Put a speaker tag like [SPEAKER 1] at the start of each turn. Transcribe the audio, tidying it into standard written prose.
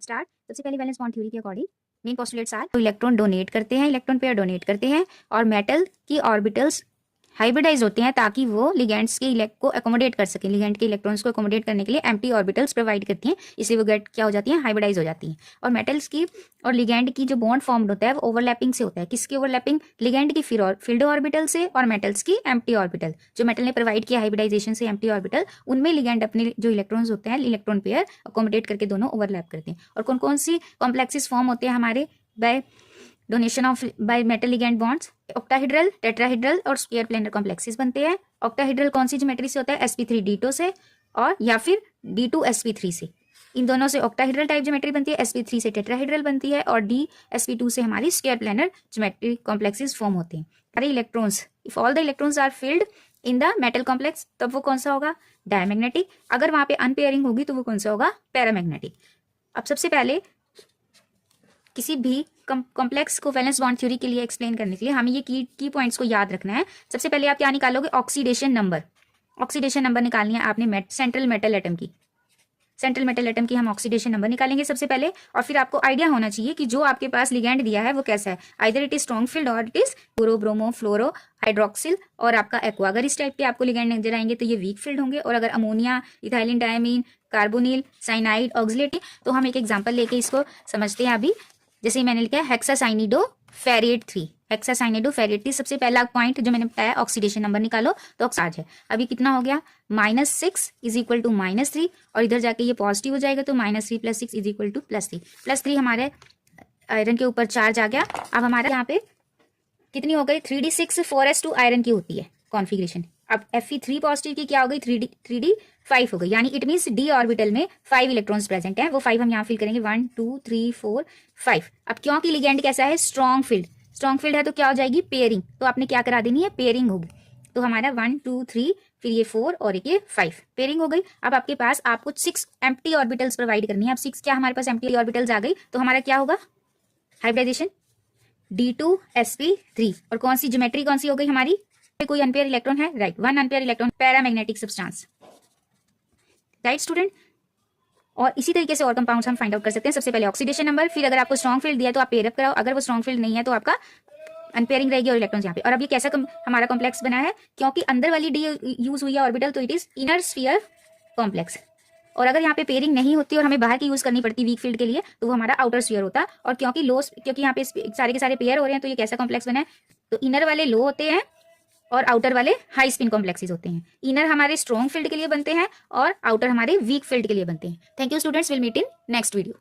[SPEAKER 1] Start. सबसे पहले valence bond theory के अकॉर्डिंग मेन पोस्टुलेट्स आर, तो इलेक्ट्रॉन डोनेट करते हैं, इलेक्ट्रॉन पेयर डोनेट करते हैं और मेटल की ऑर्बिटल्स हाइब्रिडाइज होते हैं ताकि वो लिगेंड्स के को अकोमोडेट कर सके। लिगेंड के इलेक्ट्रॉन्स को अकोमोडेट करने के लिए एम्प्टी ऑर्बिटल्स प्रोवाइड करती हैं, इसलिए वो गेट क्या हो जाती हैं, हाइब्रिडाइज हो जाती हैं। और मेटल्स की और लिगेंड की जो बॉन्ड फॉर्म्ड होता है वो ओवरलैपिंग से होता है। किसकी ओवरलैपिंग? लिगेंड की फील्ड ऑर्बिटल से और मेटल्स की एम्प्टी ऑर्बिटल। जो मेटल ने प्रोवाइड किया हाइब्रिडाइजेशन से एम्प्टी ऑर्बिटल, उनमें लिगेंड अपने जो इलेक्ट्रॉन्स होते हैं, इलेक्ट्रॉन पेयर अकोमोडेट करके दोनों ओवरलैप करते हैं। और कौन कौन सी कॉम्प्लेक्सेस फॉर्म होते हैं हमारे by donation of by metal ligand bonds? Octahedral, tetrahedral और स्क्वायर प्लेनर कॉम्प्लेक्सेस बनते हैं। ऑक्टाहेड्रल कौन सी ज्योमेट्री से होता है? sp3d2 से और या फिर d2sp3 से। इन दोनों से ऑक्टाहेड्रल टाइप ज्योमेट्री बनती है, sp3 से टेट्राहेड्रल बनती है और dsp2 से हमारी square planar geometry complexes form होते हैं। अरे electrons, if all the electrons are filled in the metal complex, तब वो कौन सा होगा? डायमैग्नेटिक। अगर वहां पे अनपेयरिंग होगी तो वो कौन सा होगा? पैरामैग्नेटिक। अब सबसे पहले किसी भी कॉम्प्लेक्स को वैलेंस बॉन्ड थ्योरी के लिए एक्सप्लेन करने के लिए हमें ये की पॉइंट्स को याद रखना है। सबसे पहले आप क्या निकालोगे? Oxidation number. ऑक्सीडेशन नंबर निकालनी है आपने सेंट्रल मेटल एटम की। सेंट्रल मेटल एटम की हम ऑक्सीडेशन नंबर निकालेंगे सबसे पहले। और फिर आपको आइडिया होना चाहिए कि जो आपके पास लिगेंड दिया है वो कैसा है। Either it is strong field और it is boro, bromo, fluoro, hydroxyl और आपका एक्वा। अगर इस टाइप के आपको लिगेंड नजर आएंगे तो ये वीक फील्ड होंगे। और अगर ammonia, ethylene diamine, carbonyl, cyanide, oxalate, तो हम एक एग्जाम्पल लेके इसको समझते हैं अभी। जैसे मैंने लिखा है हेक्सासाइनिडो फेरेट 3। हेक्सासाइनिडो फेरेट 3 सबसे पहला पॉइंट जो मैंने बताया, ऑक्सीडेशन नंबर निकालो तो ऑक्साज है। अभी कितना हो गया? -6 इज इक्वल टू -3 और इधर जाके ये पॉजिटिव हो जाएगा तो -3 + 6 इज इक्वल टू +3। +3 हमारे आयरन के ऊपर चार्ज आ गया। अब हमारे यहाँ पे कितनी हो गई? 3d6 4s2 आयरन की होती है कॉन्फ़िगरेशन। अब Fe3 पॉजिटिव की क्या हो गई? 3d5 हो गई। यानी इट मीन्स d ऑर्बिटल में 5 इलेक्ट्रॉन्स प्रेजेंट हैं। वो 5 हम यहाँ फिल करेंगे, 1 2 3 4 5। अब क्योंकि लिगेंड कैसा है? Strong field. स्ट्रॉन्ग फील्ड है तो क्या हो जाएगी? पेयरिंग। तो आपने क्या करा देनी है? पेयरिंग होगी। तो हमारा 1 2 3 फिर ये 4 और ये 5 पेयरिंग हो गई। अब आपके पास आपको 6 एम्प्टी ऑर्बिटल्स प्रोवाइड करनी है। अब 6 क्या हमारे पास एम्प्टी ऑर्बिटल्स आ गई तो हमारा क्या होगा? Hybridisation d2sp3। और कौन सी ज्योमेट्री कौन सी हो गई हमारी? कोई अनपेयर इलेक्ट्रॉन है, right, 1 unpaired electron, paramagnetic substance, right student. और इसी तरीके से और कंपाउंड्स हम फाइंड आउट कर सकते हैं। सबसे पहले ऑक्सीडेशन नंबर, फिर अगर आपको स्ट्रॉन्ग फील्ड दिया तो आप पेयर अप कराओ। अगर वो स्ट्रॉन्ग फील्ड नहीं है तो आपका अनपेयरिंग रहेगी और इलेक्ट्रॉन्स यहाँ पे। और अब ये कैसा हमारा कॉम्प्लेक्स बना है? क्योंकि अंदर वाली डी यूज हुई है ऑर्बिटल, तो it is inner sphere complex. और अगर यहाँ पे पेयरिंग नहीं होती और हमें बाहर की यूज करनी पड़ती वीक फील्ड के लिए तो वो हमारा आउटर स्फीयर होता। और क्योंकि यहाँ पे सारे के सारे पेयर हो रहे हैं तो ये कैसा कॉम्प्लेक्स बना है? तो इनर वाले लो होते हैं और आउटर वाले हाई स्पिन कॉम्प्लेक्सेस होते हैं। इनर हमारे स्ट्रॉन्ग फील्ड के लिए बनते हैं और आउटर हमारे वीक फील्ड के लिए बनते हैं। Thank you students, will meet in next video.